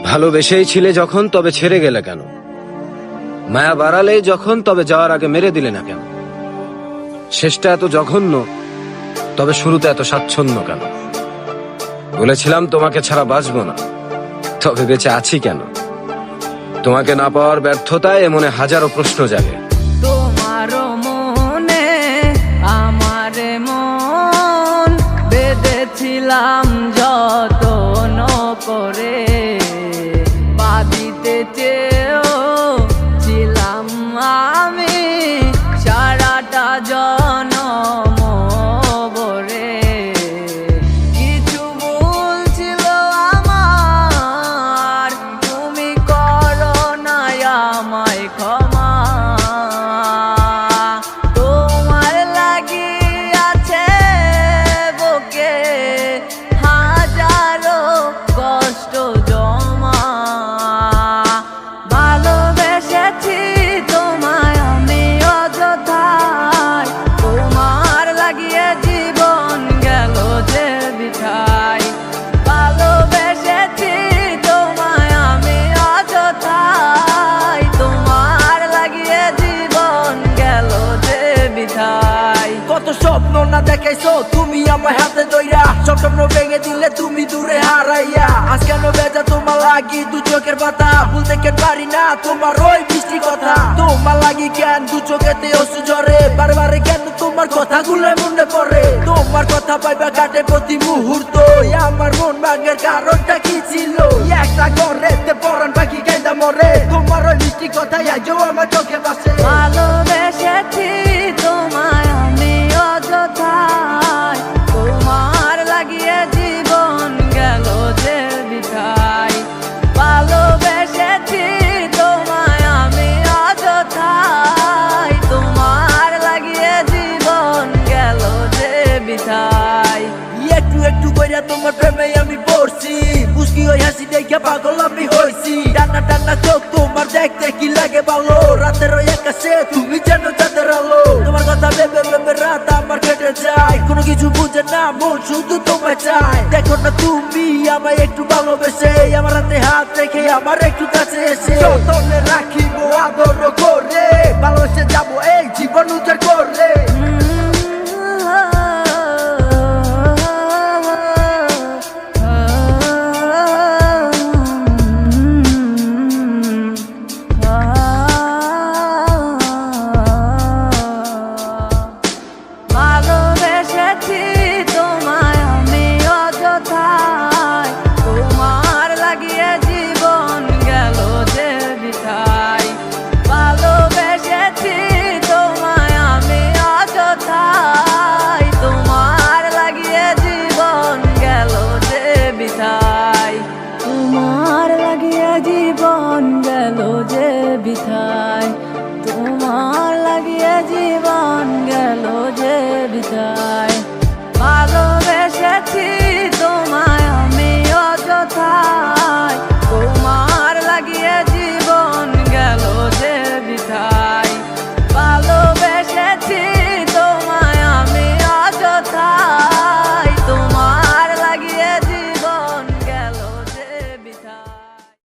ভালোবেসেই ছিলে যখন, তবে ছেড়ে গেলে কেন? মায়া বাড়ালেই যখন, তবে যাওয়ার আগে মেরে দিলে না কেন? শেষটা এত জঘন্য, তবে শুরুতে এত স্বাচ্ছন্দ্য কেন? বলেছিলাম তোমাকে ছাড়া বাঁচবো না, তবে বেঁচে আছি কেন? তোমাকে না পাওয়ার ব্যর্থতায় মনে হাজারো প্রশ্ন জাগে। তোমারও মনে আমার মন বেঁধেছিলাম যতন করে, বাঁধিতে চেয়েও ছিলাম আমি সারাটা জনম ভরে। কিছু ভুল ছিল আমার, তুমি করো না আমায় ক্ষমা। তোমার লাগি আছে বুকে হাজারো কষ্ট জমা। ভালোবেসেছি তোমায় আমি অযথায়, তোমার লাগিয়ে জীবন গেল যে বিঠাই। ভালোবেসেছি তোমায় আমি অযথায়, তোমার লাগিয়ে জীবন গেল যে বিঠাই। কত স্বপ্ন না দেখাইছো তুমি আমার হাতে ধইরা, সব স্বপ্ন ভেঙে দিলে তুমি দূরে হারাইয়া। আজ কেন বেজা তোমার লাগি দু চোখের পাতা, ভুলতে কেন পারি না তোমার ওই মিষ্টি কথা। তোমার লাগি কেন দু চোখেতে অশ্রু ঝরে, বারবারে কেন তোমার কথাগুলো মনে পড়ে। তোমার কথা পাইবা কাটে প্রতি মুহূর্ত, আমার মন ভাঙের কারণটা কি ছিল? একটা ঘরেতে পরান পাখি কাইদা মরে, তোমার ওই মিষ্টি কথাই আজও আমার চোখে ভাসে। ভালোবেসেছি তোমায় আমি অযথায়, তোমার লাগিয়ে জীবন গেল যে বিঠাই। ভালোবেসেছি তোমায় আমি অযথায়, তোমার লাগিয়ে জীবন গেল যে বিঠাই। একটু একটু কইরা তোমার প্রেমে আমি পড়ছি, মুস্কি ওই হাসি দেখে পাগল আমি হইছি। টানা টানা চোখ তোমার দেখতে কি লাগে ভালো, রাতের ওই আকাশে তুমি যেন চাঁদের আলো। তোমার কথা ভেবে ভেবে রাত আমার কেটে যায়, কোনো কিছু বুঝে না মন শুধু তোমায় চায়। দেখো না তুমি আমায় একটু ভালোবেসে, আমার হাতে হাত রেখে আমার একটু কাছে এসে যতনে রাখিব আদর করে, ভালোবেসে যাবো এই জীবন উজাড় করে। ভালোবেসেছি তোমায় আমি অযথায়, তোমার লাগিয়ে জীবন গেল যে বিঠাই। ভালোবেসেছি তোমায় আমি অযথায়, তোমার লাগিয়ে জীবন গেল যে বিঠাই। তোমার লাগিয়ে জীবন গেল যে বিঠাই, তোমার লাগিয়ে জীবন গেল যে বিঠাই।